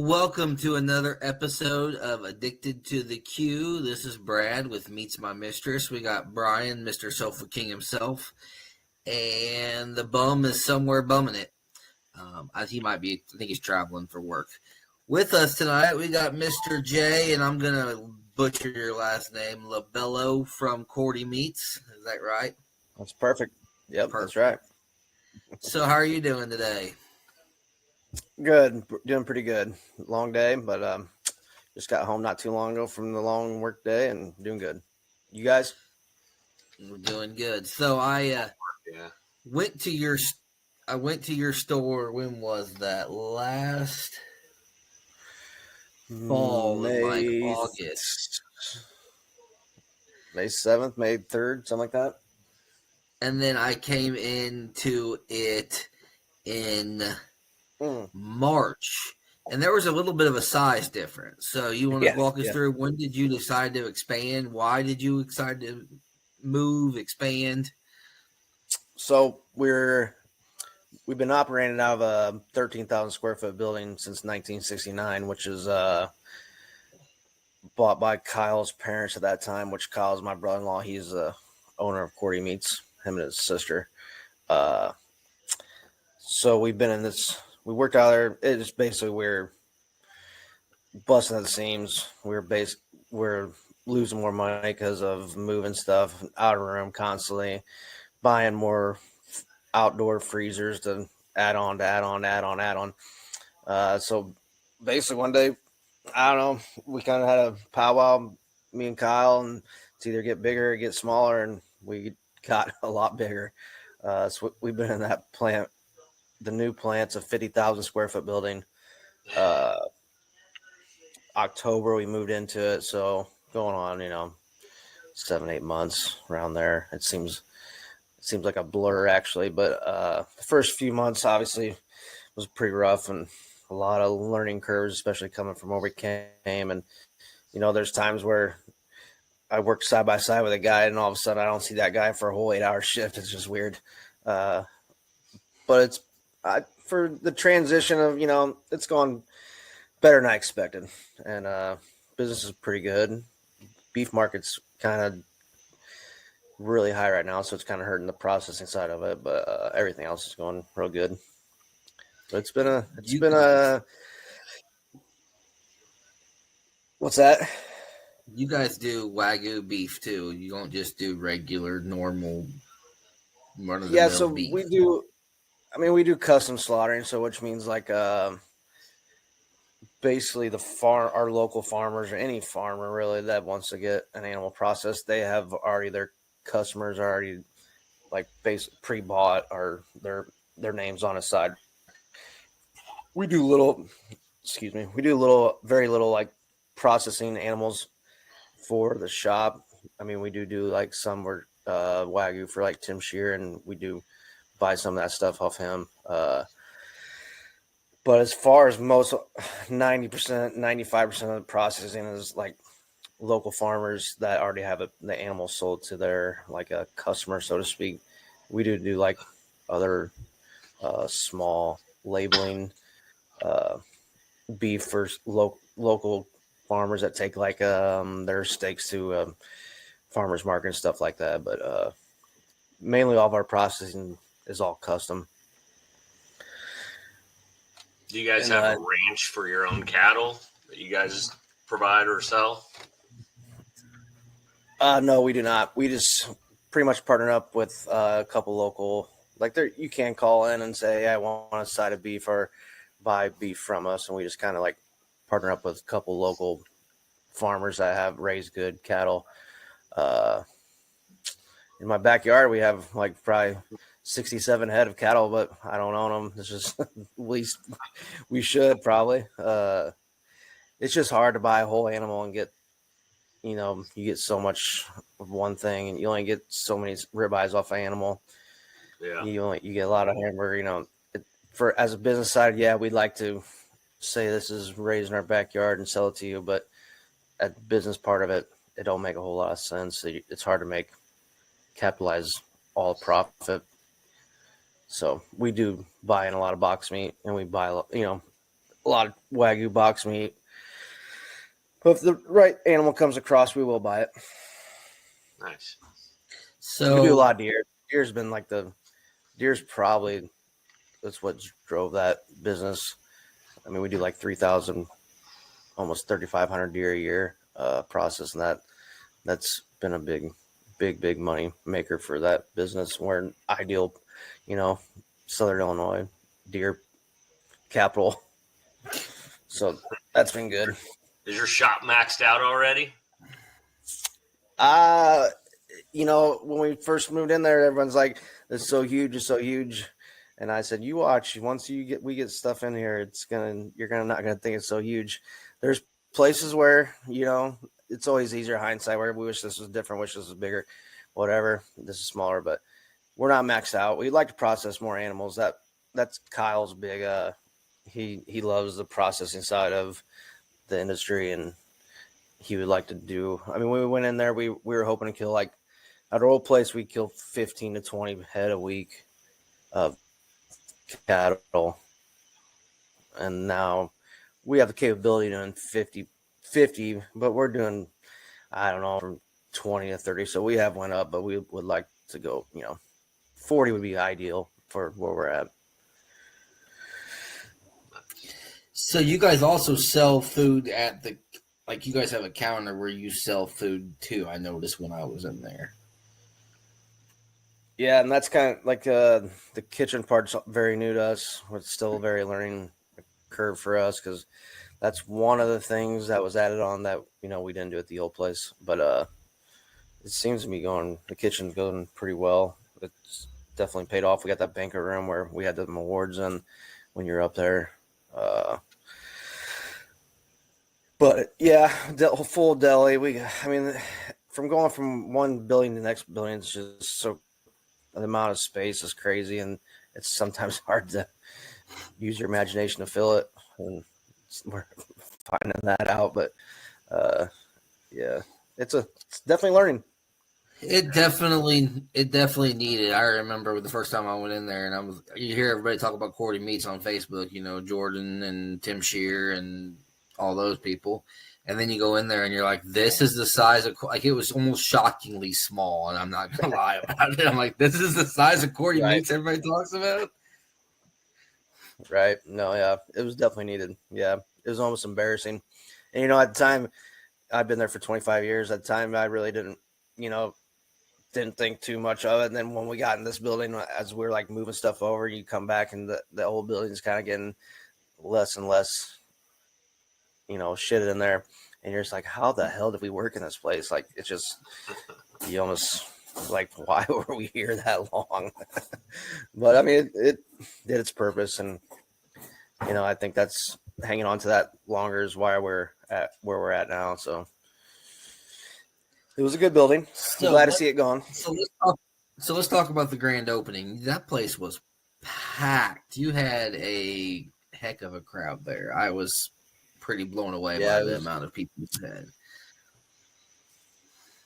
Welcome to another episode of Addicted to the Q. This is Brad with Meets My Mistress. We got Brian, Mr. Sofa King himself, and the bum is somewhere bumming it. I think he's traveling for work. With us tonight, we got Mr. J, and I'm going to butcher your last name, Labello from Korte Meats. Is that right? That's perfect. Yep, Perfect. That's right. So how are you doing today? Good. Doing pretty good. Long day, but just got home not too long ago from the long work day and doing good. You guys? We're doing good. So I went to your store. When was that? Last fall in like August. May 7th, May 3rd, something like that. And then I came into it in March. And there was a little bit of a size difference. So you want to walk us through, when did you decide to expand? Why did you decide to expand? So we've been operating out of a 13,000 square foot building since 1969, which is bought by Kyle's parents at that time, which Kyle's my brother-in-law. He's the owner of Korte Meats, him and his sister. So we've been in this, we worked out there. It's basically, we're busting at the seams. We're losing more money because of moving stuff out of room constantly, buying more outdoor freezers to add on. So basically one day, I don't know, we kind of had a powwow, me and Kyle, and it's either get bigger or get smaller, and we got a lot bigger. So we've been in that plant. The new plant's a 50,000 square foot building. October we moved into it, so going on 7-8 months around there. It seems like a blur actually, but the first few months obviously was pretty rough and a lot of learning curves, especially coming from where we came. And there's times where I work side by side with a guy, and all of a sudden I don't see that guy for a whole 8-hour shift. It's just weird. But it's for the transition of it's gone better than I expected, and business is pretty good. Beef market's kind of really high right now, so it's kind of hurting the processing side of it, but everything else is going real good. But it's been a what's that? You guys do Wagyu beef too. You don't just do regular, normal, run-of-the-mill beef. We do. We do custom slaughtering, so which means like basically our local farmers, or any farmer really that wants to get an animal processed, they have already, their customers are already like pre-bought, or their names on a side. We do very little like processing animals for the shop. We do like some Wagyu for like Tim Shear, and we do buy some of that stuff off him. But as far as most 90%, 95% of the processing is like local farmers that already have the animal sold to their like a customer, so to speak. We do like other small labeling beef for local farmers that take like their steaks to farmers market and stuff like that. But mainly all of our processing is all custom. Do you guys have a ranch for your own cattle that you guys provide or sell? No, we do not. We just pretty much partner up with a couple local, like you can call in and say, hey, I want a side of beef, or buy beef from us. And we just kind of like partner up with a couple local farmers that have raised good cattle. In my backyard, we have like probably 67 head of cattle, but I don't own them. It's just, at least we should probably. It's just hard to buy a whole animal and get, you get so much of one thing, and you only get so many ribeyes off an animal. Yeah. You get a lot of hamburger, for as a business side. Yeah, we'd like to say this is raised in our backyard and sell it to you, but at the business part of it, it don't make a whole lot of sense. It's hard to capitalize all profit. So we do buy in a lot of box meat, and we buy, a lot of Wagyu box meat. But if the right animal comes across, we will buy it. Nice. So we do a lot of deer. Deer's been like deer's probably that's what drove that business. I mean, we do like 3,000, almost 3,500 deer a year process, and that's been a big money maker for that business. We're an ideal, Southern Illinois deer capital. So that's been good. Is your shop maxed out already? When we first moved in there, everyone's like, "It's so huge, it's so huge," and I said, "You watch. Once we get stuff in here, you're not gonna think it's so huge." There's places where it's always easier hindsight where we wish this was different, wish this was bigger, whatever. This is smaller, but we're not maxed out. We'd like to process more animals. That's Kyle's big. He loves the processing side of the industry, and he would like to do. I mean, when we went in there, we were hoping to kill at our old place, we kill 15 to 20 head a week of cattle, and now we have the capability of doing 50, but we're doing, I don't know, from 20 to 30. So we have went up, but we would like to go, 40 would be ideal for where we're at. So you guys also sell food at you guys have a counter where you sell food too. I noticed when I was in there. Yeah, and that's kind of like the kitchen part's very new to us. It's still a very learning curve for us because that's one of the things that was added on that we didn't do at the old place. But it seems to be the kitchen's going pretty well. It's definitely paid off. We got that banquet room where we had them awards in when you're up there. But yeah, full deli. From going from one building to the next building, it's just so the amount of space is crazy, and it's sometimes hard to use your imagination to fill it. And we're finding that out, but yeah, it's definitely learning. It definitely needed. I remember the first time I went in there, and you hear everybody talk about Korte Meats on Facebook. Jordan and Tim Shear and all those people, and then you go in there and you're like, this is the size of, it was almost shockingly small, and I'm not gonna lie about it. I'm like, this is the size of Korte Meats everybody talks about. Right. No, yeah, it was definitely needed. Yeah, it was almost embarrassing. And at the time, I've been there for 25 years. At the time, I really didn't think too much of it. And then when we got in this building, as we were like moving stuff over, you come back and the old building's kind of getting less and less shit in there, and you're just like, how the hell did we work in this place? Like, it's just, you almost like, why were we here that long? But I mean, it did its purpose, and I think that's hanging on to that longer is why we're at where we're at now. So it was a good building. I'm glad to see it gone. So let's talk about the grand opening. That place was packed. You had a heck of a crowd there. I was pretty blown away by the amount of people you had.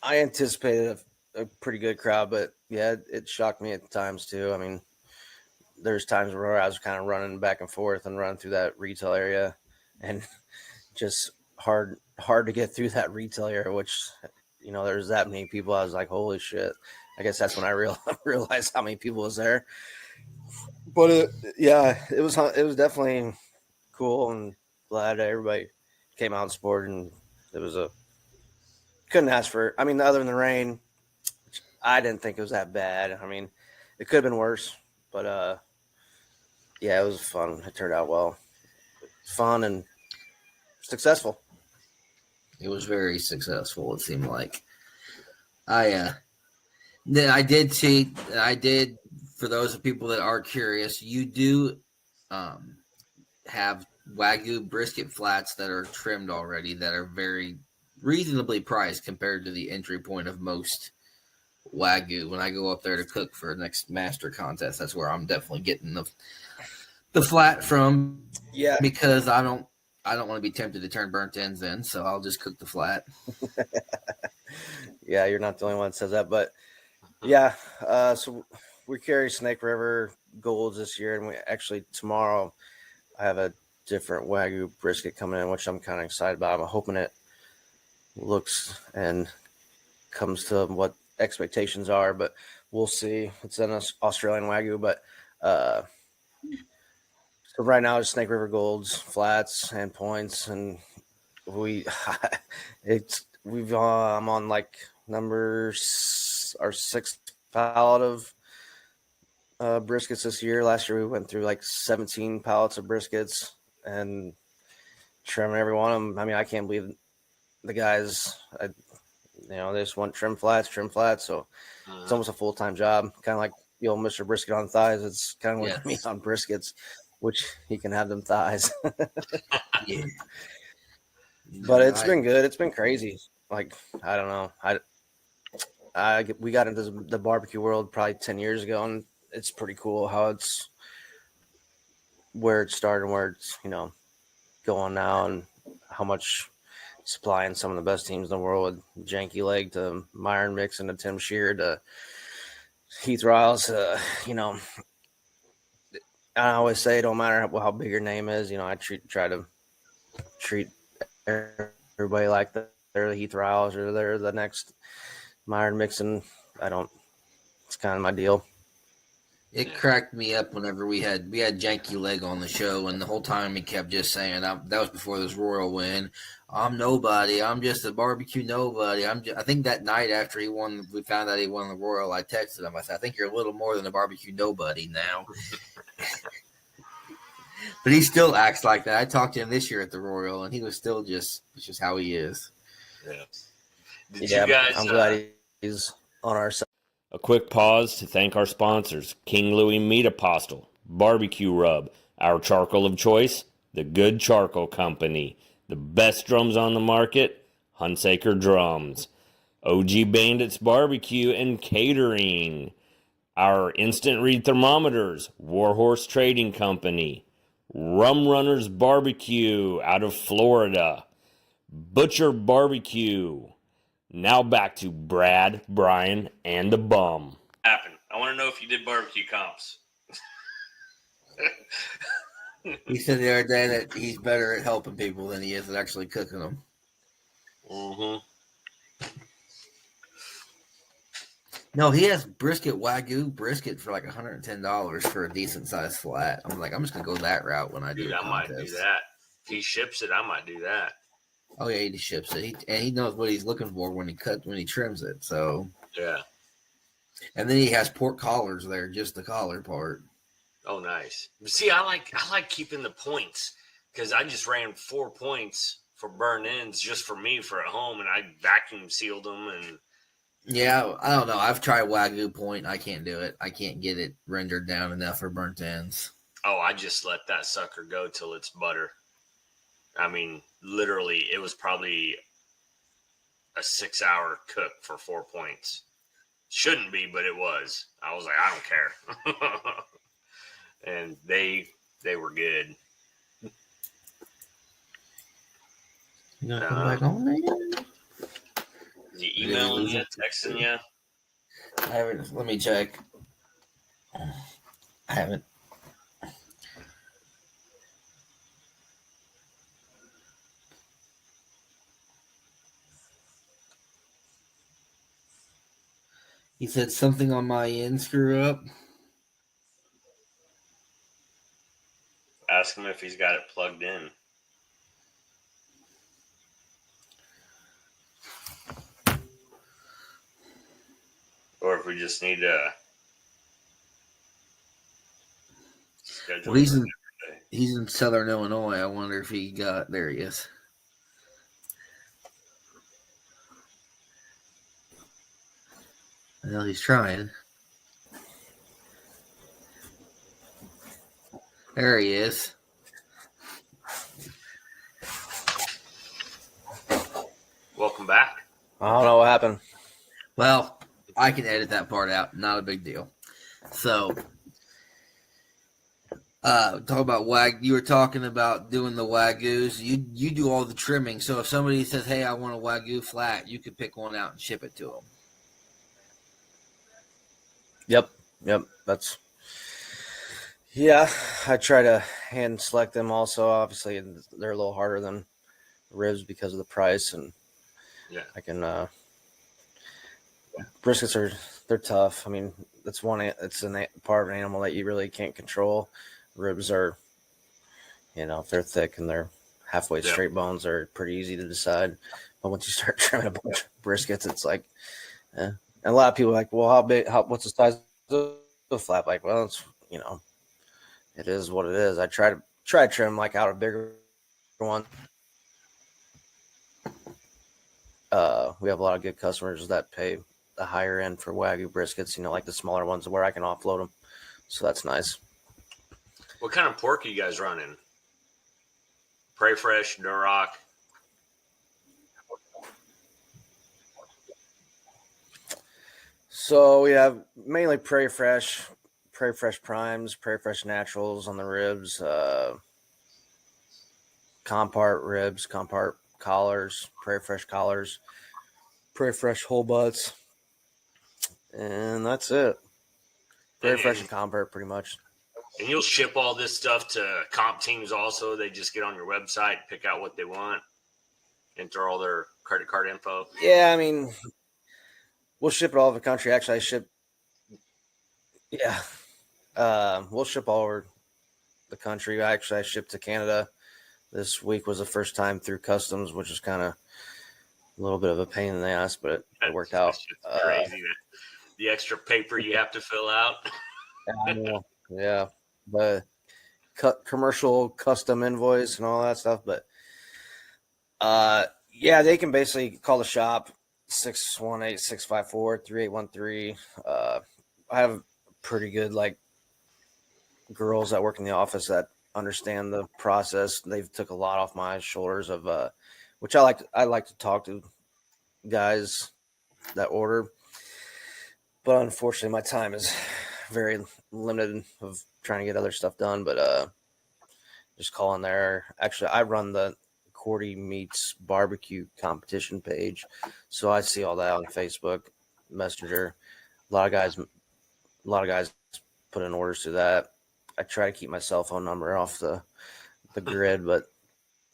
I anticipated a pretty good crowd, but yeah, it shocked me at times too. I mean, there's times where I was kind of running back and forth and running through that retail area, and just hard to get through that retail area, which there's that many people. I was like, holy shit. I guess that's when I realized how many people was there. But it was definitely cool, and glad everybody came out and supported, and it was couldn't ask for, other than the rain, I didn't think it was that bad. I mean, it could have been worse, but yeah, it was fun. It turned out well. Fun and successful. It was very successful, it seemed like. I did see, for those people that are curious, you do have Wagyu brisket flats that are trimmed already that are very reasonably priced compared to the entry point of most Wagyu. When I go up there to cook for the next master contest, that's where I'm definitely getting the flat from. Yeah, because I don't want to be tempted to turn burnt ends in, so I'll just cook the flat. Yeah, you're not the only one that says that, but yeah. So we carry Snake River Golds this year, and we actually tomorrow I have a different Wagyu brisket coming in, which I'm kind of excited about. I'm hoping it looks and comes to what expectations are, but we'll see. It's an Australian Wagyu, but so right now it's Snake River Golds, flats, and points, and I'm on like our 6th pallet of briskets this year. Last year we went through like 17 pallets of briskets and trimming every one of them. I mean, I can't believe the guys, they just want trim flats. So it's almost a full-time job, kind of like the old Mr. Brisket on thighs. It's kind of like me on briskets, which he can have them thighs. Yeah. But it's been good. It's been crazy. Like, I don't know. We got into the barbecue world probably 10 years ago, and it's pretty cool how it's where it started and where it's, going now, and how much supplying some of the best teams in the world, with Janky Leg to Myron Mixon to Tim Shear to Heath Riles. I always say it don't matter how big your name is. I try to treat everybody like they're the Heath Riles or they're the next Myron Mixon. It's kind of my deal. It cracked me up whenever we had Janky Leg on the show, and the whole time he kept just saying, that was before this Royal win, I'm nobody. I'm just a barbecue nobody. I think that night after he won, we found out he won the Royal, I texted him. I said, I think you're a little more than a barbecue nobody now. But he still acts like that. I talked to him this year at the Royal, and he was still it's just how he is. Yeah. You guys, I'm glad he's on our side. A quick pause to thank our sponsors, King Louie Meat Apostle, Barbecue Rub, our charcoal of choice, The Good Charcoal Company, the best drums on the market, Hunsaker Drums, OG Bandits Barbecue and Catering, our instant read thermometers, Warhorse Trading Company, Rum Runners Barbecue out of Florida, Butcher Barbecue. Now back to Brad, Brian, and the bum. I want to know if you did barbecue comps. He said the other day that he's better at helping people than he is at actually cooking them. Mm-hmm. No, he has Wagyu brisket for like $110 for a decent sized flat. I'm like, I'm just gonna go that route when I do. I might do that. If he ships it, I might do that. Oh yeah, he ships it. He knows what he's looking for when he trims it. So yeah. And then he has pork collars there, just the collar part. Oh, nice. See, I like keeping the points because I just ran 4 points for burn ends just for me for at home, and I vacuum sealed them. And yeah, I don't know. I've tried Wagyu point. I can't do it. I can't get it rendered down enough for burnt ends. Oh, I just let that sucker go till it's butter. I mean, literally, it was probably a 6-hour cook for 4 points. Shouldn't be, but it was. I was like, I don't care. And they were good. You gonna come back on there? Is he emailing you, texting you? I haven't. Let me check. I haven't. He said something on my end screw up. Ask him if he's got it plugged in. Or if we just need to schedule. Well, he's in Southern Illinois. I wonder if he got. There he is. Well, he's trying. There he is. Welcome back. I don't know what happened. Well, I can edit that part out. Not a big deal. So, talk about you were talking about doing the Wagyus. You do all the trimming. So if somebody says, "Hey, I want a Wagyu flat," you could pick one out and ship it to them. Yep. That's Yeah, I try to hand select them also. Obviously, they're a little harder than ribs because of the price, and Yeah. I can briskets they're tough. I mean, it's a part of an animal that you really can't control. Ribs are, if they're thick and they're halfway Yep. straight bones, are pretty easy to decide. But once you start trimming a bunch of briskets, it's like, and a lot of people are like, well, what's the size of the flap? Like, well, it's it is what it is. I try to trim like out a bigger one. We have a lot of good customers that pay the higher end for Wagyu briskets, like the smaller ones where I can offload them. So that's nice. What kind of pork are you guys running? Prairie Fresh, Duroc? So we have mainly Prairie Fresh Primes, Prairie Fresh Naturals on the ribs, Compart ribs, Compart collars, Prairie Fresh collars, Prairie Fresh whole butts, and that's it. Prairie Fresh and Compart pretty much. And you'll ship all this stuff to comp teams also. They just get on your website, pick out what they want, enter all their credit card info. Yeah, I mean, we'll ship it all over the country. Actually, we'll ship all over the country. I shipped to Canada. This week was the first time through customs, which is kind of a little bit of a pain in the ass, but it worked out. That's crazy. The extra paper you have to fill out. Yeah, the commercial custom invoice and all that stuff. But yeah, they can basically call the shop 618-654-3813. I have pretty good girls that work in the office that understand the process. They've took a lot off my shoulders of which I like to talk to guys that order, but unfortunately my time is very limited of trying to get other stuff done. But just call in there. Actually, I run the Korte Meats barbecue competition page, so I see all that on Facebook Messenger. A lot of guys put in orders to that. I try to keep my cell phone number off the grid, but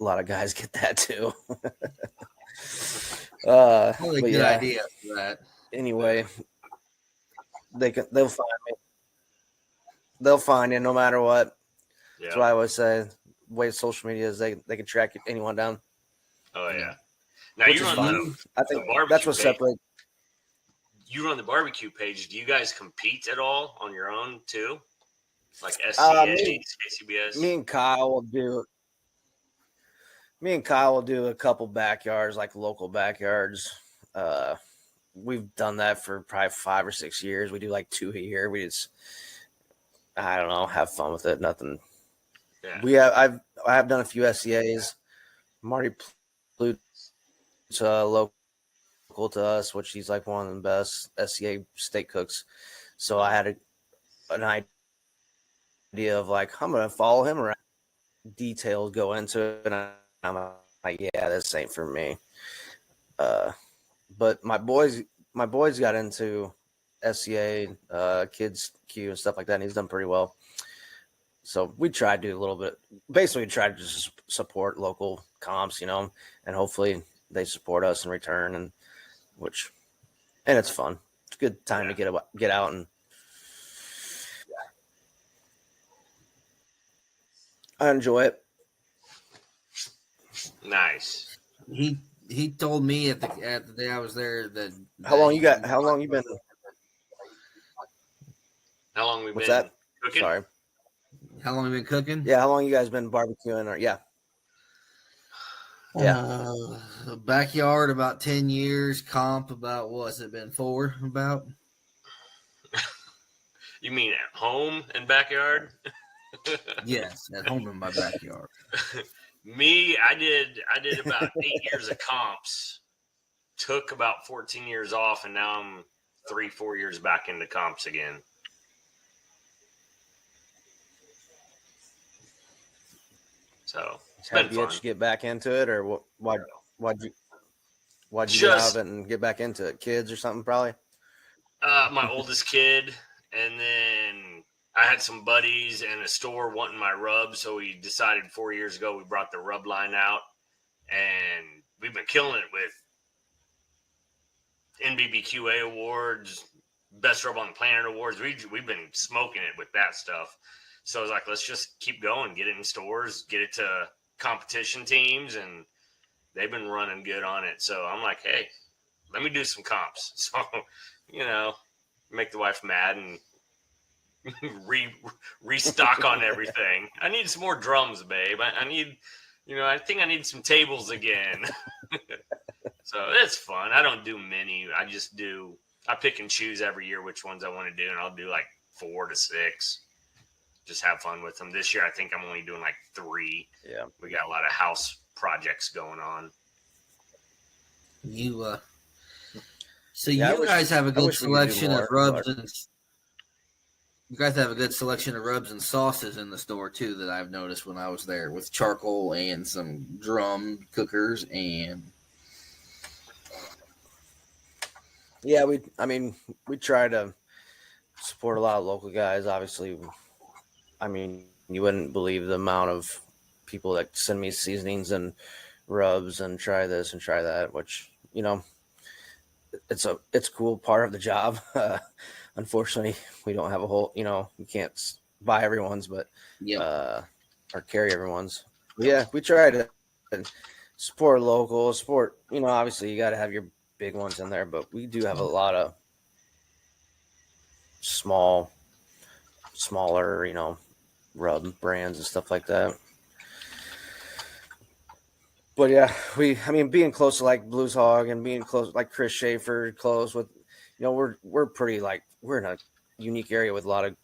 a lot of guys get that too. Probably a good idea for that. Anyway, they'll find me. They'll find you no matter what. Yeah. That's what I always say. The way social media is, they can track anyone down. Oh yeah. Now Which you is run fun. I think barbecue that's what page. separates. You run the barbecue page. Do you guys compete at all on your own too? Like SCA, KCBS? Me and Kyle will do a couple backyards, like local backyards. We've done that for probably 5 or 6 years. We do like 2 a year. We just, I don't know, have fun with it. Nothing. Yeah. I have done a few SCAs. Marty Plute's local to us, which he's like one of the best SCA steak cooks. So I had an idea of like, I'm gonna follow him around. Details go into it, and I'm like, yeah, this ain't for me. But my boys got into SCA, Kids Q and stuff like that, and he's done pretty well. So we try to do a little bit. Basically, we try to just support local comps, and hopefully they support us in return, and it's fun. It's a good time to get out and. I enjoy it. Nice. He told me at the day I was there that. How long you been? How long we What's been that? cooking? Sorry. How long have you been cooking? Yeah, how long you guys been barbecuing? Or yeah. Backyard about 10 years. Comp about what's it been 4 about? You mean at home and backyard? Yes, at home in my backyard. Me, I did about 8 years of comps. Took about 14 years off, and now I'm 3-4 years back into comps again. So it's been fun. Did you get back into it, or what? Why'd you get out of it and get back into it? Kids or something, probably. My oldest kid, and then I had some buddies in a store wanting my rub, so we decided 4 years ago we brought the rub line out, and we've been killing it with NBBQA awards, Best Rub on the Planet awards. We've been smoking it with that stuff. So I was like, let's just keep going, get it in stores, get it to competition teams, and they've been running good on it. So I'm like, hey, let me do some comps. So, make the wife mad and restock on everything. I need some more drums, babe. I need, I think I need some tables again. So it's fun. I don't do many. I pick and choose every year which ones I want to do, and I'll do like 4 to 6. Just have fun with them. This year, I think I'm only doing like 3. Yeah. We got a lot of house projects going on. So you guys have a good selection of rubs and you guys have a good selection of rubs and sauces in the store too that I've noticed when I was there, with charcoal and some drum cookers and yeah, we try to support a lot of local guys. Obviously, you wouldn't believe the amount of people that send me seasonings and rubs and try this and try that, which, it's a cool part of the job. Unfortunately, we don't have a whole, we can't buy everyone's, but or carry everyone's. But yeah, we try to support local, obviously you got to have your big ones in there, but we do have a lot of smaller, rub brands and stuff like that. But yeah, being close to like Blues Hog and being close like Chris Schaefer, close with, we're pretty like, we're in a unique area with a lot of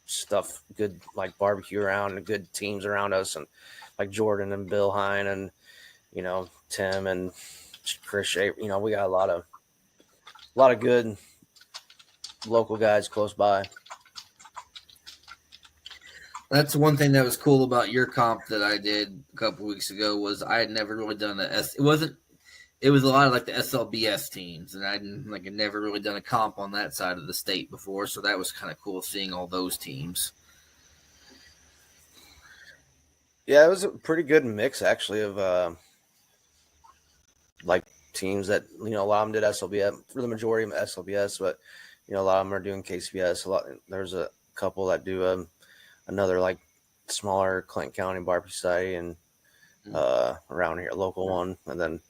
stuff, good like barbecue around and good teams around us, and like Jordan and Bill Hine and Tim and Chris Schaefer. We got a lot of good local guys close by. That's one thing that was cool about your comp that I did a couple weeks ago was I had never really done it was a lot of like the SLBS teams, and I'd never really done a comp on that side of the state before, so that was kind of cool seeing all those teams. Yeah, it was a pretty good mix actually of like teams that a lot of them did SLBS for the majority of SLBS, but a lot of them are doing KCBS. There's a couple that do another like smaller Clinton County Barbecue Society and around here, local one, and then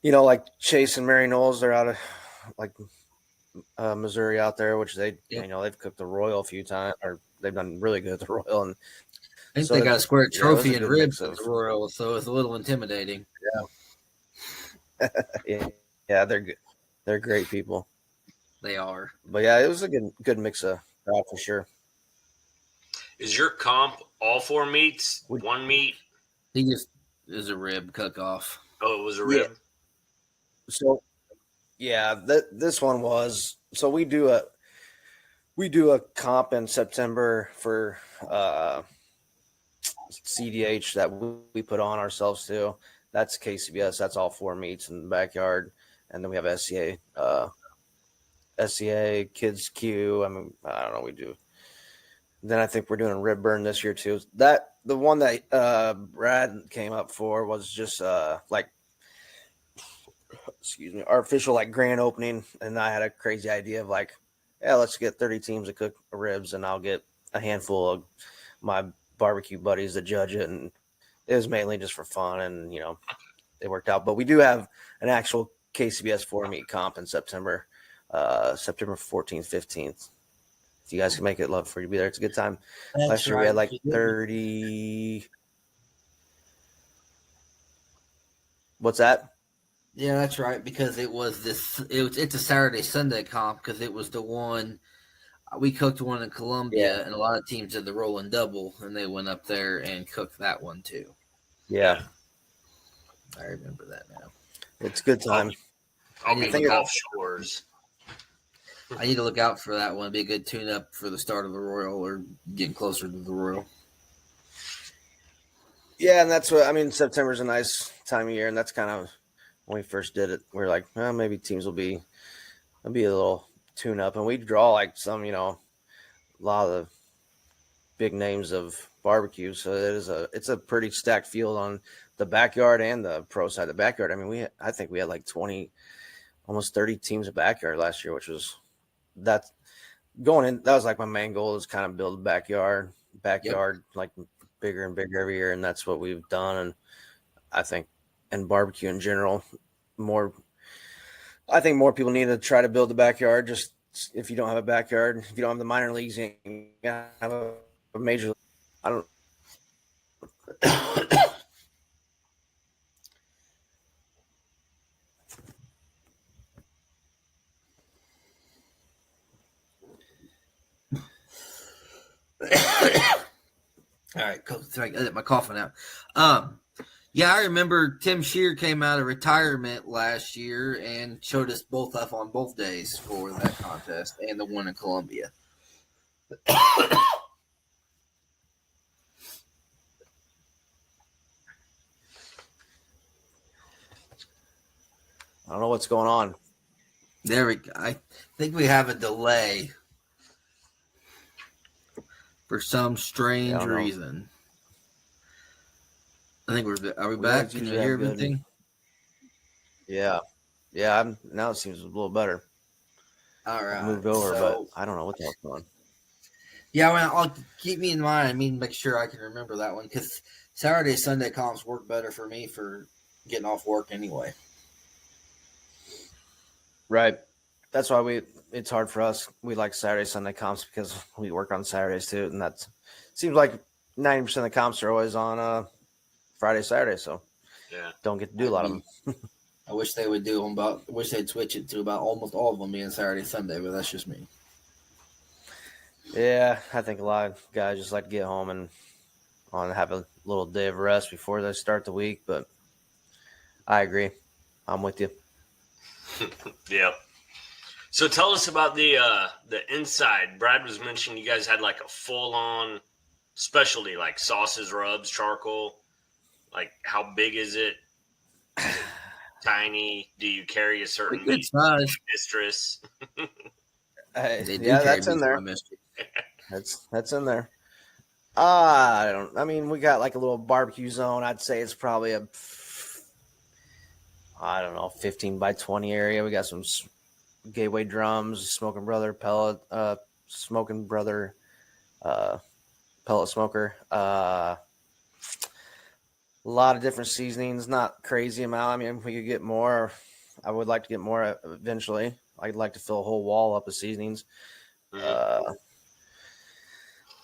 like Chase and Mary Knowles, they're out of like Missouri out there, which they've cooked the Royal a few times, or they've done really good at the Royal, and I think they got a square trophy and ribs at the Royal, so it's a little intimidating. Yeah, they're good. They're great people. They are. But yeah, it was a good mix of crowd for sure. Is your comp all 4 meats? One meat? He just is a rib cook-off. Oh, it was a rib? Yeah. So, yeah, this one was. So we do a comp in September for CDH that we put on ourselves too. That's KCBS. That's all 4 meats in the backyard, and then we have SCA Kids Q. I don't know. We do. Then I think we're doing a rib burn this year too. That the one that Brad came up for was just like, excuse me, our official like grand opening, and I had a crazy idea of like, yeah, let's get 30 teams to cook ribs, and I'll get a handful of my barbecue buddies to judge it, and it was mainly just for fun, and it worked out. But we do have an actual KCBS 4 meat comp in September 14th, 15th. If you guys can make it, love for you to be there. It's a good time. Last year we had like 30. What's that? Yeah, that's right, because it's a Saturday Sunday comp, because it was the one we cooked one in Columbia, and a lot of teams did the rolling double, and they went up there and cooked that one too. Yeah, I remember that now. It's a good time. I'll be in Gulf Shores. I need to look out for that one. It'd be a good tune-up for the start of the Royal, or getting closer to the Royal. Yeah, and that's what September's a nice time of year, and that's kind of when we first did it. We were like, well, maybe teams will be a little tune-up, and we draw like some, lot of the big names of barbecue. So it's a pretty stacked field on the backyard and the pro side. The backyard, I mean, I think we had like 20, almost 30 teams of backyard last year, which was that going in. That was like my main goal is kind of build a backyard like bigger and bigger every year, and that's what we've done. And I think in barbecue in general, I think more people need to try to build the backyard. Just if you don't have a backyard, if you don't have the minor leagues, you gotta have a major. I don't. All right, cool. So I get my coughing out. Yeah, I remember Tim Shear came out of retirement last year and showed us both up on both days for that contest and the one in Columbia. I don't know what's going on. There we go. I think we have a delay for some strange reason. I think are we back? Can you hear everything? Yeah. Now it seems a little better. All right. I moved over, but I don't know what the hell's going on. Yeah, well, I'll keep me in mind. I mean, make sure I can remember that one because Saturday, Sunday comps work better for me for getting off work anyway. Right. That's why it's hard for us. We like Saturday, Sunday comps because we work on Saturdays too. And that seems like 90% of the comps are always on Friday, Saturday. So don't get to do a lot of them. I wish they would do them I wish they'd switch it to about almost all of them being Saturday, Sunday, but that's just me. Yeah, I think a lot of guys just like to get home and have a little day of rest before they start the week. But I agree. I'm with you. Yep. So tell us about the inside. Brad was mentioning you guys had like a full-on specialty, like sauces, rubs, charcoal. Like, how big is it? Is it tiny? Do you carry a certain meat mistress? That's in there. That's in there. I mean, we got like a little barbecue zone. I'd say it's probably a 15 by 20 area. We got some gateway drums, Smoking Brother pellet smoker. A lot of different seasonings, not crazy amount. I mean, we could get more. I would like to get more eventually. I'd like to fill a whole wall up with seasonings. And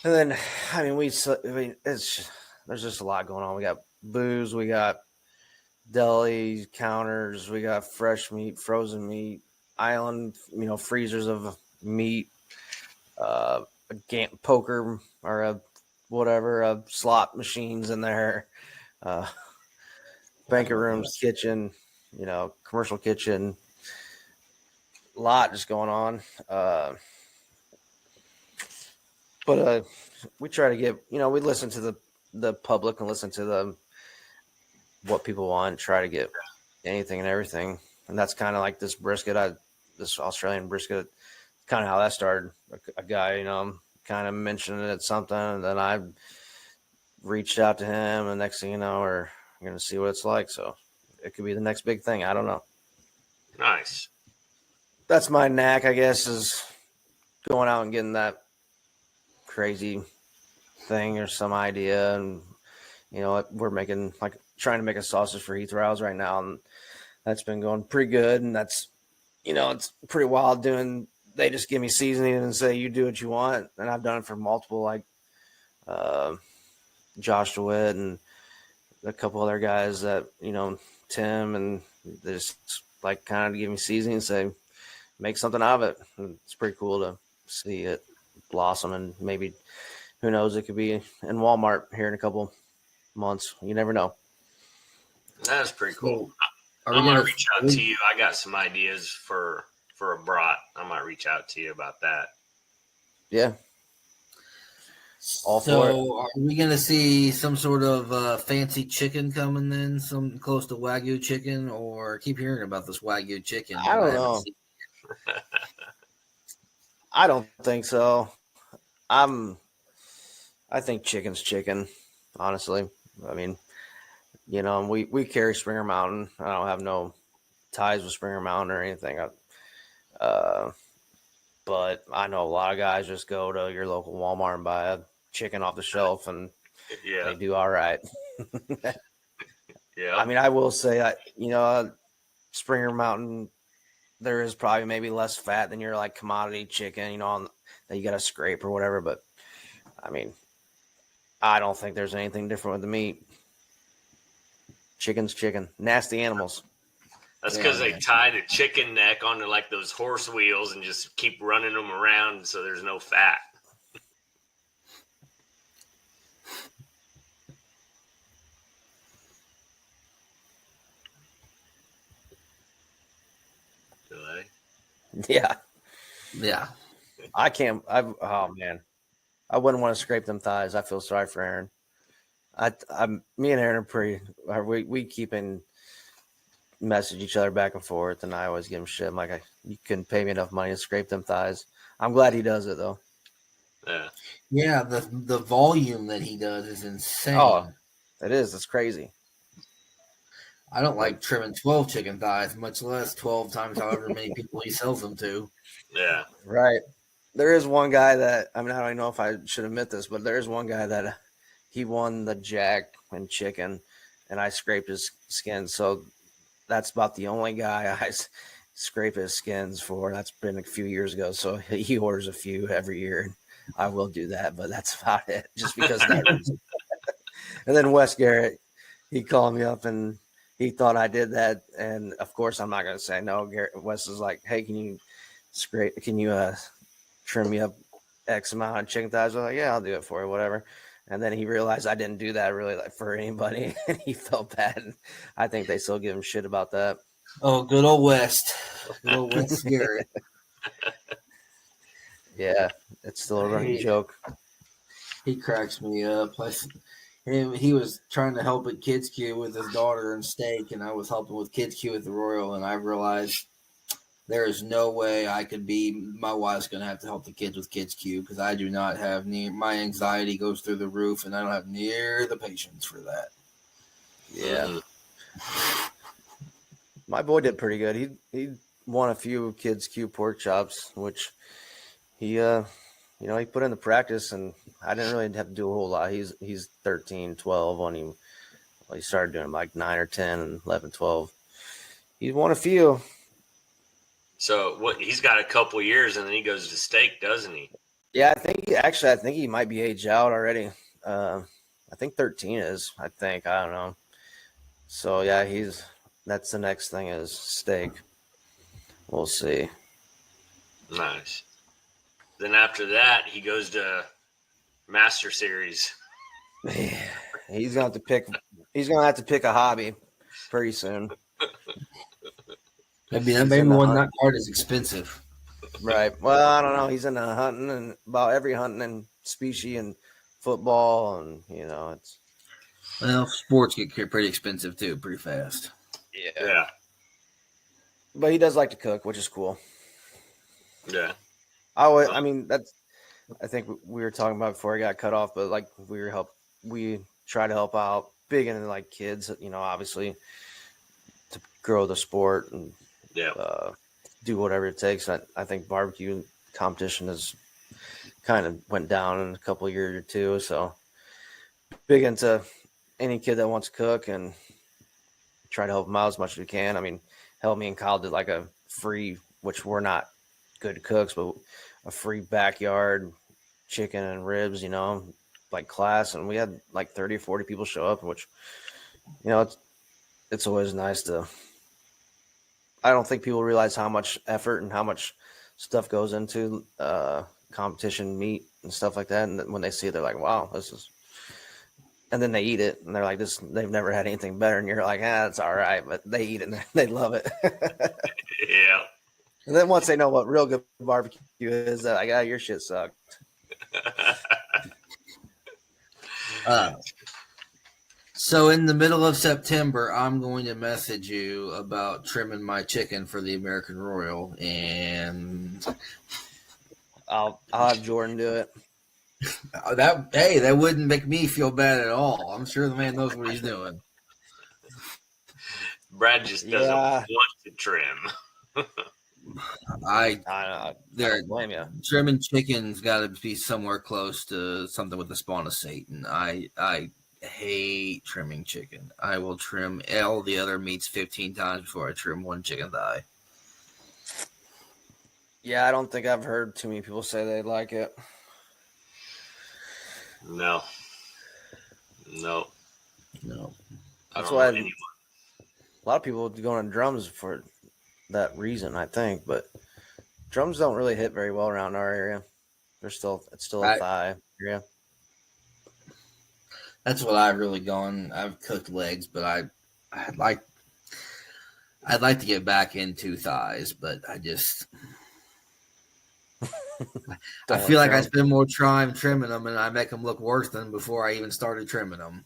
then, I mean, there's just a lot going on. We got booze, we got deli counters, we got fresh meat, frozen meat, island, freezers of meat, a poker or slot machines in there, banquet rooms, kitchen, commercial kitchen, a lot just going on. But we try to get, we listen to the public and listen to what people want, try to get anything and everything. And that's kind of like this brisket, this Australian brisket, kind of how that started. A guy, kind of mentioned it at something, and then I reached out to him, and next thing you know, we're going to see what it's like. So it could be the next big thing. I don't know. Nice. That's my knack, I guess, is going out and getting that crazy thing or some idea. And, we're trying to make a sausage for Heath Rouse right now, and that's been going pretty good. And that's, it's pretty wild doing. They just give me seasoning and say, you do what you want. And I've done it for multiple, like Josh DeWitt and a couple other guys that, Tim, and they just like kind of give me seasoning and say, make something out of it. And it's pretty cool to see it blossom, and maybe, who knows, it could be in Walmart here in a couple months. You never know. That's pretty cool. I'm going to reach out to you. I got some ideas for a brat. I might reach out to you about that. Yeah. So are we going to see some sort of fancy chicken coming then, some close to Wagyu chicken, or keep hearing about this Wagyu chicken? I don't know. I don't think so. I think chicken's chicken, honestly. I mean, we carry Springer Mountain. I don't have no ties with Springer Mountain or anything. Uh, but I know a lot of guys just go to your local Walmart and buy a chicken off the shelf, and Yeah. they do all right. Yeah. I mean, I will say, Springer Mountain, there is probably maybe less fat than your like commodity chicken, that you got to scrape or whatever. But I mean, I don't think there's anything different with the meat. Chicken's chicken. Nasty animals. That's Yeah, because they man. tie the chicken neck onto like those horse wheels and just keep running them around so there's no fat. Do they? Yeah. Yeah. I can't. Oh, man. I wouldn't want to scrape them thighs. I feel sorry for Aaron. Me and Aaron are pretty. We keep in message each other back and forth, and I always give him shit. I'm like, you couldn't pay me enough money to scrape them thighs. I'm glad he does it though. Yeah. Yeah, the volume that he does is insane. Oh, it is. It's crazy. I don't like trimming 12 chicken thighs, much less 12 times however many people he sells them to. Yeah. Right. There is one guy that, I mean, I don't even know if I should admit this, but there is one guy that he won the jack and chicken, and I scraped his skin. So that's about the only guy I scrape his skins for. That's been a few years ago. So he orders a few every year, and I will do that, but that's about it. Just because of that reason. And then Wes Garrett, he called me up and he thought I did that. And of course, I'm not going to say no. Wes is like, hey, can you trim me up X amount of chicken thighs? I'm like, yeah, I'll do it for you, whatever. And then he realized I didn't do that really like for anybody, and he felt bad. And I think they still give him shit about that. Oh, good old West. Good old West Garrett. Yeah, it's still a running joke. He cracks me up. He was trying to help at Kids Q with his daughter and steak, and I was helping with Kids Q at the Royal, and I realized there is no way I could be. My wife's going to have to help the kids with Kids Q because I do not have my anxiety goes through the roof, and I don't have near the patience for that. Yeah. My boy did pretty good. He won a few Kids Q pork chops, which he he put in the practice, and I didn't really have to do a whole lot. He's 13, 12 when he started doing like 9 or 10 and 11, 12. He won a few. So he's got a couple years and then he goes to steak, doesn't he? Yeah, I think he might be aged out already. I think 13 is, I don't know. So yeah, that's the next thing is steak. We'll see. Nice. Then after that, he goes to Master Series. He's gonna have to pick a hobby pretty soon. Maybe one not quite as expensive. Right. Well, I don't know. He's into hunting and about every hunting and species and football, and it's. Well, sports get pretty expensive too, pretty fast. Yeah. But he does like to cook, which is cool. Yeah. I mean, I think we were talking about before I got cut off, but like we try to help out big into like kids, obviously to grow the sport and do whatever it takes. I think barbecue competition has kind of went down in a couple of years or two. So big into any kid that wants to cook and try to help them out as much as we can. I mean, hell, me and Kyle did like a free, which we're not good cooks, but a free backyard chicken and ribs, like class. And we had like 30 or 40 people show up, which, it's always nice to, I don't think people realize how much effort and how much stuff goes into competition meat and stuff like that. And when they see it, they're like, wow, and then they eat it and they're like, they've never had anything better. And you're like, it's all right, but they eat it and they love it. Yeah. And then once they know what real good barbecue is, they're like, your shit sucked. So in the middle of September, I'm going to message you about trimming my chicken for the American Royal, and I'll have Jordan do it. That wouldn't make me feel bad at all. I'm sure the man knows what he's doing. Brad just doesn't Yeah, want to trim. I They're don't blame you. German chicken's got to be somewhere close to something with the spawn of Satan. I hate trimming chicken. I will trim all the other meats 15 times before I trim one chicken thigh. Yeah, I don't think I've heard too many people say they like it. No. No. No. I That's don't know why anyone. a lot of people go on drums for that reason, I think. But drums don't really hit very well around our area. It's still a thigh area. That's what I've really gone. I've cooked legs, but I'd like to get back into thighs, but I feel like I spend more time trimming them, and I make them look worse than before I even started trimming them.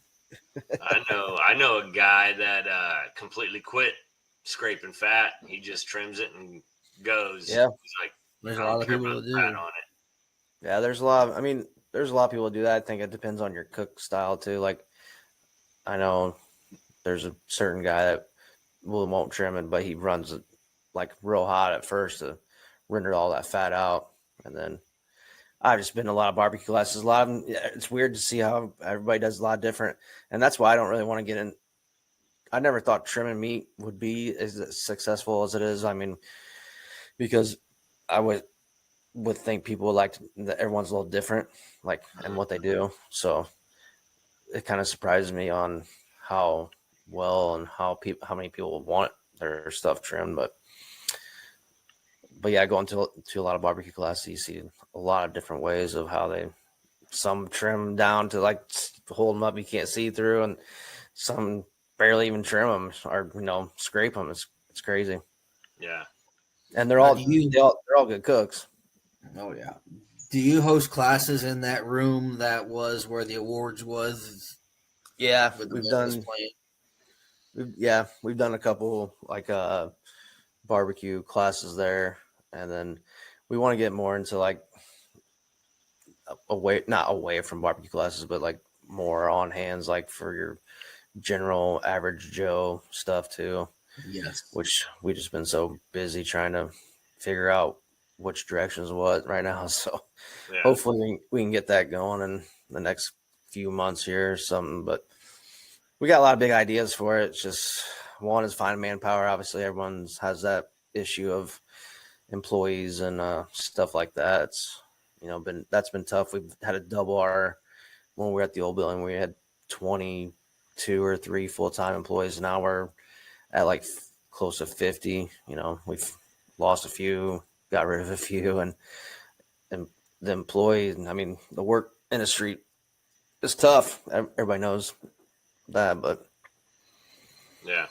I know a guy that completely quit scraping fat. He just trims it and goes. Yeah. He's like, There's I a don't lot of care people about that the fat do. on it. Yeah, there's a lot of people that do that. I think it depends on your cook style too. Like, I know there's a certain guy that won't trim it, but he runs it like real hot at first to render all that fat out. And then I've just been to a lot of barbecue classes. A lot of them, it's weird to see how everybody does a lot different. And that's why I don't really want to get in. I never thought trimming meat would be as successful as it is. I mean, because I would think people would like that everyone's a little different, like, and what they do. So it kind of surprises me on how well and how many people want their stuff trimmed. But yeah, going to a lot of barbecue classes, you see a lot of different ways of how some trim down to like hold them up you can't see through, and some barely even trim them or scrape them. It's crazy. Yeah. And Now, they're all good cooks. Oh yeah. Do you host classes in that room that was where the awards was? Yeah, With the we've business done. plan? We've done a couple like barbecue classes there, and then we want to get more into like not away from barbecue classes, but like more on hands, like for your general average Joe stuff too. Yes. Which we just been so busy trying to figure out which direction is what right now. So Yeah. hopefully we can get that going in the next few months here or something. But we got a lot of big ideas for it. It's just one is finding manpower. Obviously, everyone has that issue of employees and stuff like that. It's that's been tough. We've had to double when we were at the old building. We had 22 or 3 full-time employees. Now we're at like close to 50. We've lost a few, got rid of a few, and the employees. I mean, the work industry is tough. Everybody knows that, but Yeah.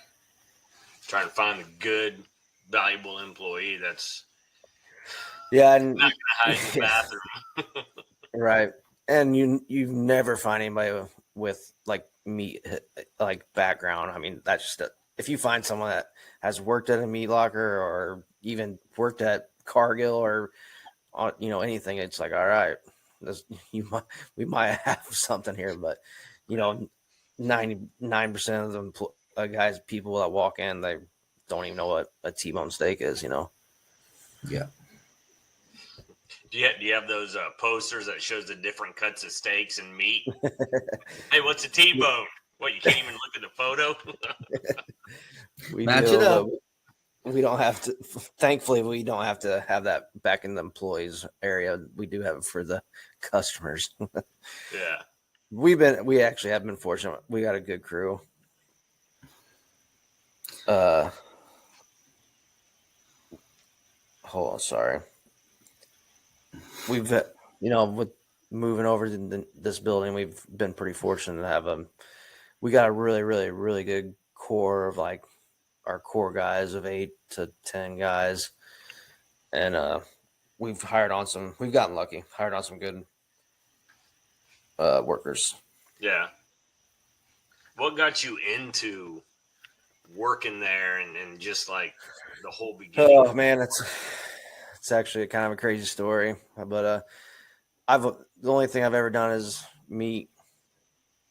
Trying to find a good, valuable employee that's and not going to hide in the bathroom. right. And you never find anybody with like meat like background. I mean, that's just if you find someone that has worked at a meat locker or even worked at Cargill or anything, it's like, all right, we might have something here. But 99% of the guys, people that walk in, they don't even know what a T-bone steak is. Yeah. Do you have those posters that shows the different cuts of steaks and meat? Hey, what's a T-bone? What, you can't even look at the photo? We Match it up. We don't have to. Thankfully, we don't have to have that back in the employees area. We do have it for the customers. Yeah. We actually have been fortunate. We got a good crew. Hold on, sorry. We've with moving over to this building, we've been pretty fortunate to have we got a really, really, really good core of like our core guys of 8 to 10 guys, and we've gotten lucky, hired on some good workers. Yeah. What got you into working there and just like the whole beginning? Oh man, it's actually kind of a crazy story, but The only thing I've ever done is meat.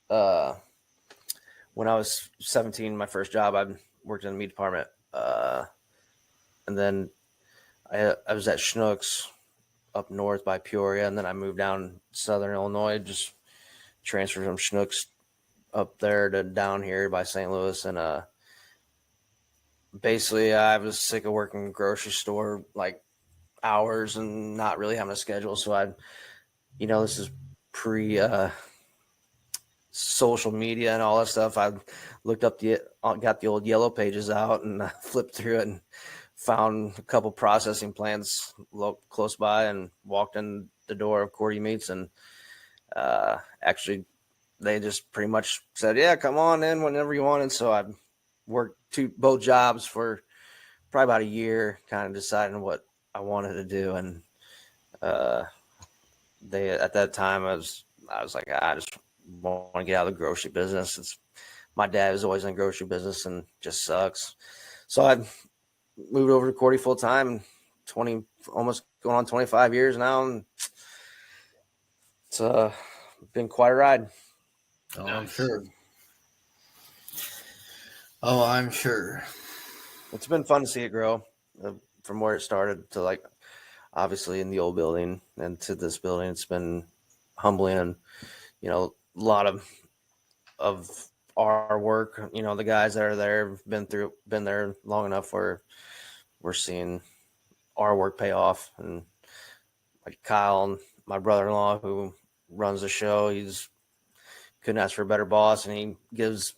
When I was 17, my first job, I worked in the meat department. And then I was at Schnucks up north by Peoria, and then I moved down Southern Illinois, just transferred from Schnucks up there to down here by St. Louis. And basically, I was sick of working grocery store like hours and not really having a schedule. So this is pre social media and all that stuff. I looked up got the old yellow pages out and flipped through it and found a couple processing plants close by and walked in the door of Korte Meats. And actually, they just pretty much said, yeah, come on in whenever you want. And so I worked both jobs for probably about a year, kind of deciding what I wanted to do. And they at that time I was like, I just want to get out of the grocery business. My dad was always in the grocery business and just sucks. So I moved over to Korte full time, 20, almost going on 25 years now. And it's been quite a ride. Oh, I'm sure. Oh, I'm sure. It's been fun to see it grow from where it started to like obviously in the old building and to this building. It's been humbling, and a lot of our work, the guys that are there have been there long enough where we're seeing our work pay off. And like Kyle, my brother-in-law who runs the show, he's couldn't ask for a better boss, and he gives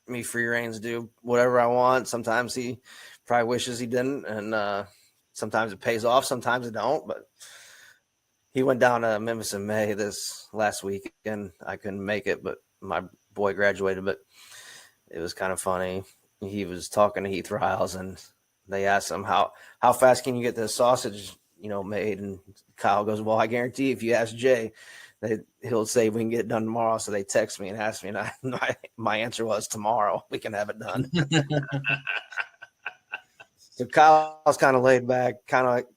me free reins to do whatever I want. Sometimes he probably wishes he didn't, and sometimes it pays off, sometimes it don't. But he went down to Memphis in May this last week, and I couldn't make it, but my boy graduated. But it was kind of funny. He was talking to Heath Riles, and they asked him how fast can you get this sausage made, and Kyle goes, well, I guarantee if you ask Jay, he'll say we can get it done tomorrow. So they text me and asked me, and my answer was tomorrow we can have it done. So Kyle's kind of laid back, kind of like,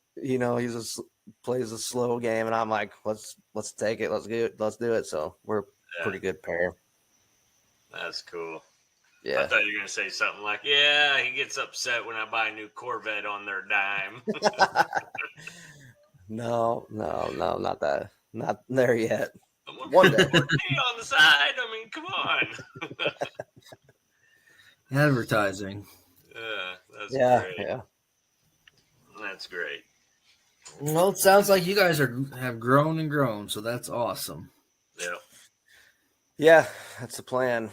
plays a slow game, and I'm like, let's take it, let's do it. So we're a pretty good pair. That's cool. Yeah. I thought you were gonna say something like, yeah, he gets upset when I buy a new Corvette on their dime. No, not that. Not there yet. One day. On the side. I mean, come on. Advertising. That's great. Yeah. That's great. Well, it sounds like you guys have grown and grown, so that's awesome. Yeah. Yeah, that's the plan.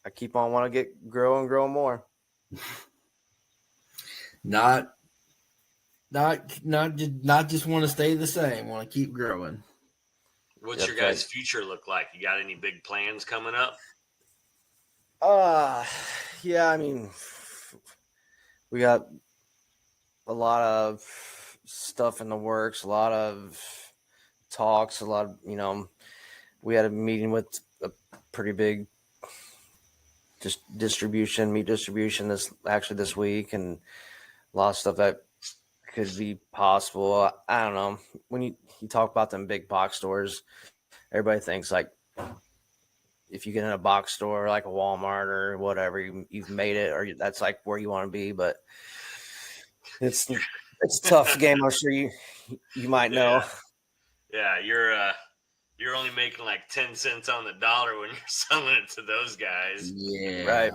I keep on want to grow and grow more. Not just want to stay the same. Want to keep growing. What's your guys' future look like? You got any big plans coming up? Yeah. I mean, we got a lot of stuff in the works. A lot of talks. We had a meeting with a pretty big just meat distribution this week, and a lot of stuff that could be possible. I don't know. When you talk about them big box stores, everybody thinks like if you get in a box store like a Walmart or whatever, you've made it, or that's like where you want to be. But it's a tough game. I'm sure you might know. Yeah, you're only making like 10 cents on the dollar when you're selling it to those guys. Yeah. Right.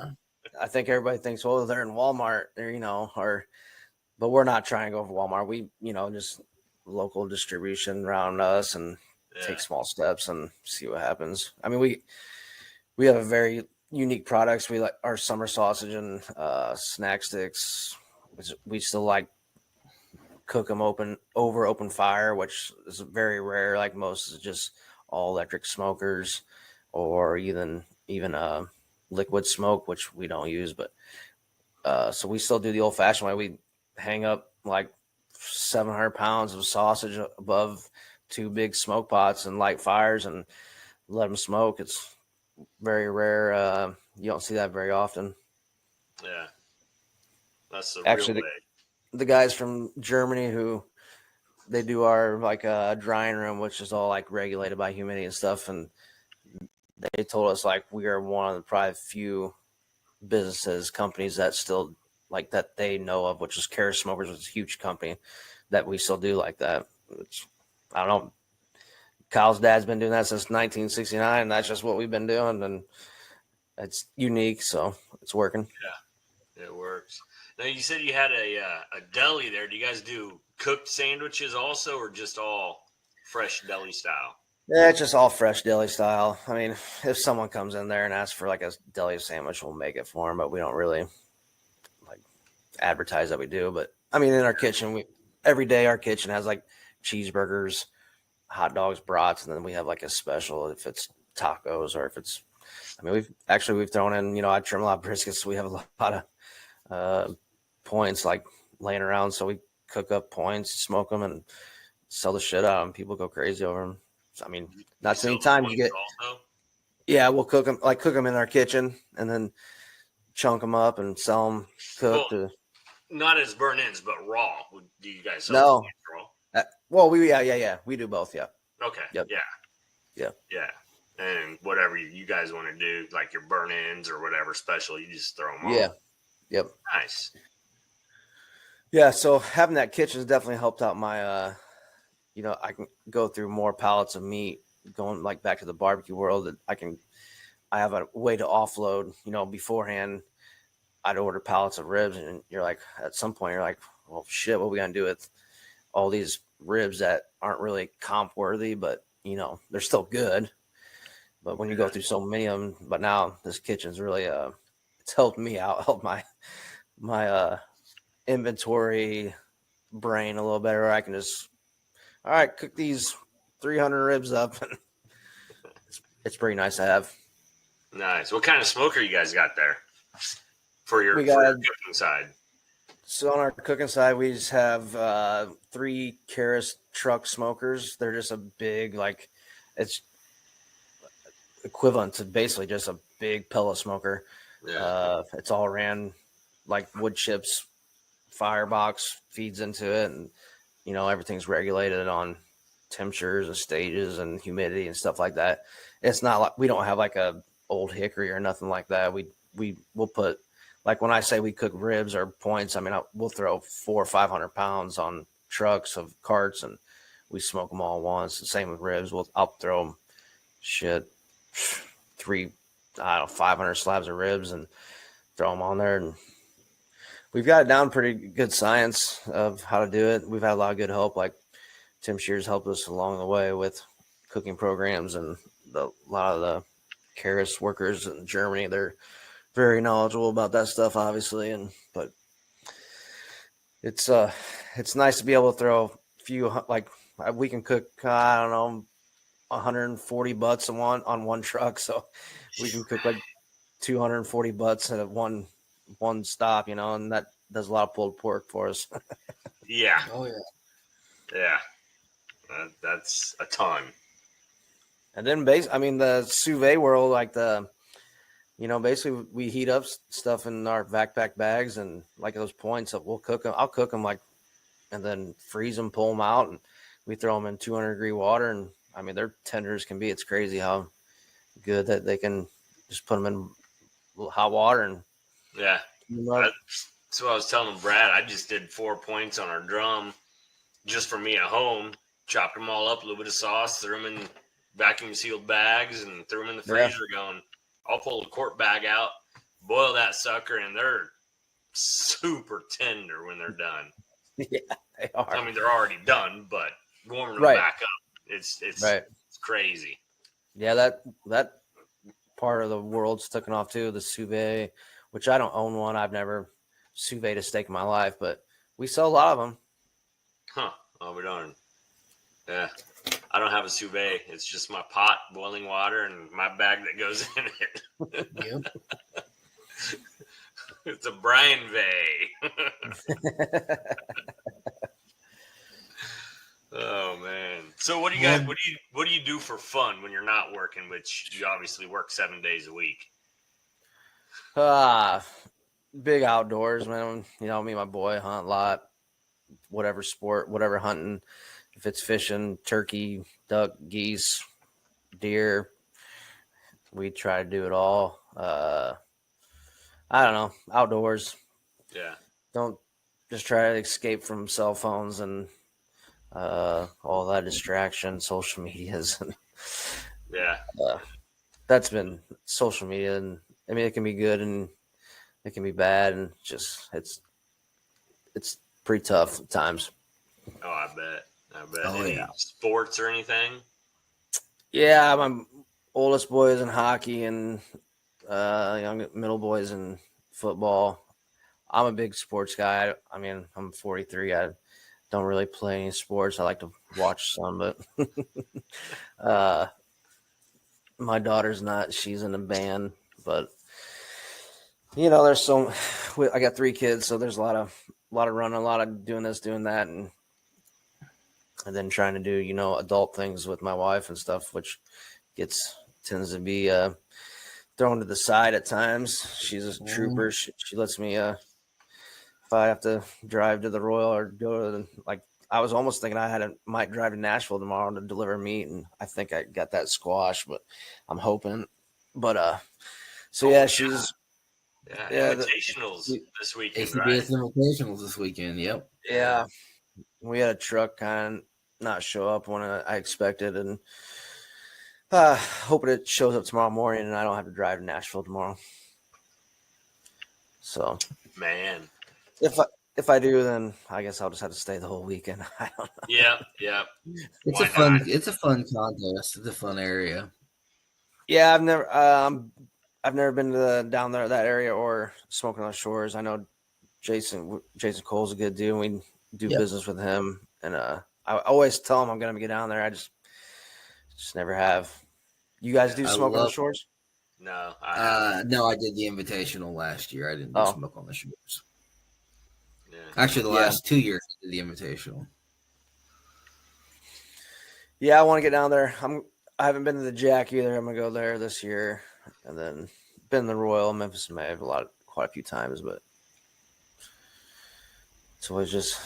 I think everybody thinks, well, they're in Walmart, but we're not trying to go for Walmart. We, just local distribution around us and take small steps and see what happens. I mean, we have a very unique products. We like our summer sausage and snack sticks. We still like cook them over open fire, which is very rare. Like most is just all electric smokers, or even liquid smoke, which we don't use. But so we still do the old fashioned way. We hang up like 700 pounds of sausage above two big smoke pots and light fires and let them smoke. It's very rare. You don't see that very often. Yeah, that's the Actually, real way. The guys from Germany who they do our like drying room, which is all like regulated by humidity and stuff. And they told us like we are one of the probably few companies that still like that they know of, which is Kara Smokers, which is a huge company that we still do like that. Which I don't know. Kyle's dad's been doing that since 1969, and that's just what we've been doing, and it's unique, so it's working. Yeah, it works. Now you said you had a deli there. Do you guys do cooked sandwiches also, or just all fresh deli style? Yeah, it's just all fresh deli style. I mean, if someone comes in there and asks for like a deli sandwich, we'll make it for them, but we don't really like advertise that we do. But I mean, in our kitchen, every day our kitchen has like cheeseburgers, hot dogs, brats, and then we have like a special if it's tacos or if it's. I mean, we've thrown in. You know, I trim a lot of briskets, so we have a lot of points like laying around. So we cook up points, smoke them, and sell the shit out of them. People go crazy over them. So, I mean, not too many times you get. Also? Yeah, we'll cook them in our kitchen, and then chunk them up and sell them cooked. Well, not as burn-ins, but raw. Do you guys sell no raw? Well, we do both. Yeah. Okay. Yep. Yeah. And whatever you guys want to do, like your burn-ins or whatever special, you just throw them on. Yeah. Yep. Nice. Yeah. So having that kitchen has definitely helped out my. I can go through more pallets of meat going like back to the barbecue world. That I have a way to offload. Beforehand, I'd order pallets of ribs, and you're like, at some point, you're like, well, shit, what are we gonna do with all these ribs that aren't really comp worthy, but they're still good. But when you go through so many of them, but now this kitchen's really it's helped me out, helped my inventory brain a little better. I can just all right, cook these 300 ribs up. It's pretty nice to have. Nice. What kind of smoker you guys got there for your cooking side? So on our cooking side, we just have 3 Karis truck smokers. They're just a big, like, it's equivalent to basically just a big pellet smoker. Yeah. It's all ran like wood chips, firebox feeds into it, and everything's regulated on temperatures and stages and humidity and stuff like that. It's not like we don't have like a old hickory or nothing like that. We'll put, like when I say we cook ribs or points, I mean we'll throw 400 or 500 pounds on trucks of carts and we smoke them all at once. The same with ribs. I'll throw them 500 slabs of ribs and throw them on there, and we've got it down pretty good science of how to do it. We've had a lot of good help. Like Tim Shears helped us along the way with cooking programs, and a lot of the Karis workers in Germany, they're very knowledgeable about that stuff, obviously. But it's nice to be able to throw a few, like we can cook, I don't know, 140 butts on one truck. So we can cook like 240 butts at one stop, and that does a lot of pulled pork for us. Yeah. Oh yeah. Yeah. That's a ton. And then the sous vide world, like basically we heat up stuff in our backpack bags and like those points that we'll cook them. I'll cook them and then freeze them, pull them out, and we throw them in 200-degree water. And I mean, they're tender as can be. It's crazy how good that they can just put them in hot water and yeah. That's what I was telling Brad. I just did 4 points on our drum just for me at home. Chopped them all up, a little bit of sauce, threw them in vacuum sealed bags, and threw them in the freezer. Going, I'll pull a quart bag out, boil that sucker, and they're super tender when they're done. Yeah, they are. I mean, they're already done, but warming them back up, it's crazy. Yeah, that part of the world's taken off too. The sous vide, which I don't own one. I've never sous vide a steak in my life, but we sell a lot of them. Huh? Oh, we don't. Yeah, I don't have a sous vide. It's just my pot, boiling water, and my bag that goes in it. Yep. It's a Brian Vay. Oh man! So what do you guys? What do you do for fun when you're not working? Which you obviously work 7 days a week. Big outdoors, man. Me and my boy hunt a lot. whatever sport, whatever hunting. If it's fishing, turkey, duck, geese, deer, we try to do it all. I don't know, outdoors. Yeah. Don't just try to escape from cell phones and all that distraction, social medias, and Yeah. that's been social media. And I mean, it can be good and it can be bad, and just it's pretty tough at times. Oh, I bet. Oh, Any yeah. sports or anything? Yeah, my oldest boy is in hockey, and young middle boys in football. I'm a big sports guy. I mean, I'm 43. I don't really play any sports. I like to watch some, but my daughter's not. She's in a band, but there's I got 3 kids, so there's a lot of running, a lot of doing this, doing that, and then trying to do adult things with my wife and stuff, which tends to be thrown to the side at times. She's a trooper. She lets me if I have to drive to the Royal or go to I was almost thinking might drive to Nashville tomorrow to deliver meat, and I think I got that squash, but I'm hoping. But so yeah, she's invitationals this weekend, right? ACBS Invitationals this weekend. Yep. Yeah, we had a truck kind of not show up when I expected, and hoping it shows up tomorrow morning, and I don't have to drive to Nashville tomorrow. So, Man, if I do, then I guess I'll just have to stay the whole weekend. I don't know. Yeah. It's Why a fun. not? It's a fun contest. It's a fun area. Yeah, I've never been to down there that area or Smoking on the Shores. I know Jason Cole's a good dude. We do business with him, and I always tell him I'm gonna get down there. I just never have. You guys do Smoking on the Shores? No, no, I did the Invitational last year. I didn't do Smoke on the Shores. Yeah. Actually, the last 2 years I did the Invitational. Yeah, I want to get down there. I haven't been to the Jack either. I'm gonna go there this year, and then been to the Royal, Memphis and May quite a few times, but it's always just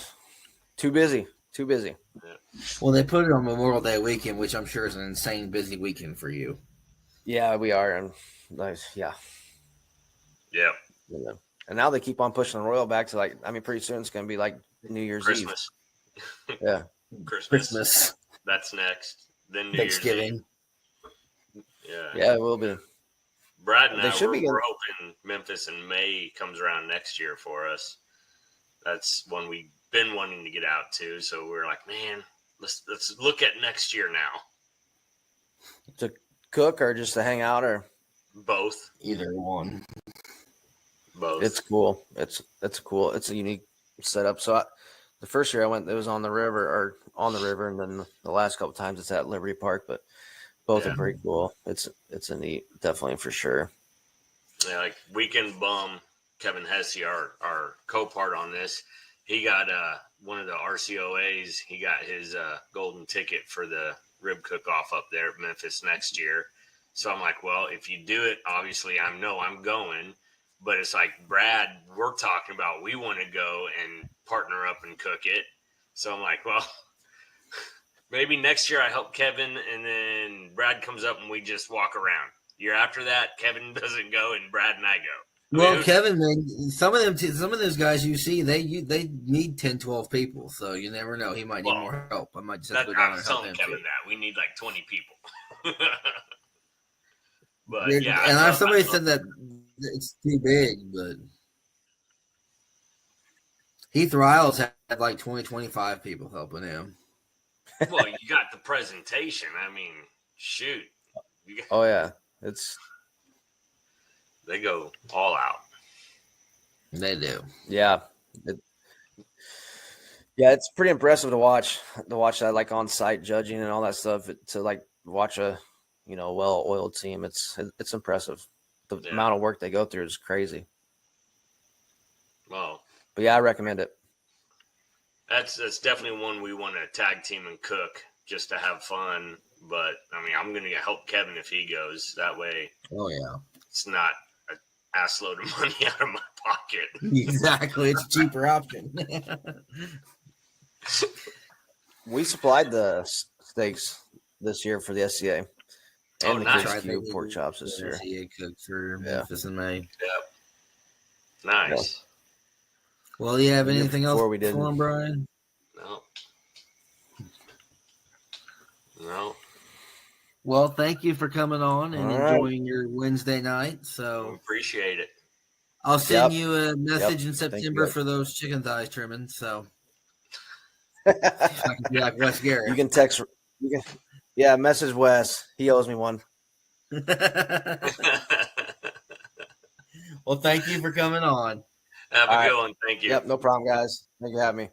too busy. Yeah. Well, they put it on Memorial Day weekend, which I'm sure is an insane busy weekend for you. Yeah, we are, and yeah. And now they keep on pushing the Royal back to pretty soon it's gonna be like New Year's Christmas. Eve. Yeah, Christmas. That's next. Then New Thanksgiving. Year's Eve. Yeah, it will be. Brad and we're hoping Memphis in May comes around next year for us. That's one we've been wanting to get out to. So we're like, man, let's look at next year now. To cook or just to hang out or both? Either one. Both. It's cool. It's cool. It's a unique setup. So the first year I went, it was on the river, and then the last couple times it's at Liberty Park. But both are pretty cool. It's a neat, definitely for sure. Yeah, like Weekend Bum, Kevin Hesse, our co-part on this, he got one of the RCOAs. He got his golden ticket for the rib cook-off up there at Memphis next year. So I'm like, well, if you do it, obviously I'm going. But it's like, Brad, we're talking about we want to go and partner up and cook it. So I'm like, well, maybe next year I help Kevin, and then Brad comes up and we just walk around. Year after that, Kevin doesn't go and Brad and I go. Well, Kevin, man, some of those guys you see, they need 10, 12 people. So you never know. He might need more help. I might just have to go down and help him. Kevin that we need like 20 people. But and somebody said that it's too big, but Heath Riles had like 20, 25 people helping him. Well, you got the presentation. I mean, shoot. They go all out. They do. Yeah. It's pretty impressive to watch that, like, on-site judging and all that stuff, to like watch a well-oiled team. It's impressive. The amount of work they go through is crazy. Well, but yeah, I recommend it. That's definitely one we want to tag team and cook just to have fun. But I mean, I'm going to help Kevin if he goes. That way. Oh yeah. It's not an ass load of money out of my pocket. Exactly, it's a cheaper option. We supplied the steaks this year for the SCA and Oh, the nice. Kids I Cube think pork chops this year. SEA cook for Yeah. Memphis in May. Yep. Nice. Well, do you have The year anything else before we did- for him, Brian? No. No. Well, thank you for coming on and All right. enjoying your Wednesday night. We So appreciate it. I'll send Yep. you a message in Thank you, September guys. for those chicken thighs trimming. So if I can be like Wes Garrett. You can text. Message Wes. He owes me one. Well, thank you for coming on. Have All a right. good one. Thank you. Yep, no problem, guys. Thank you for having me.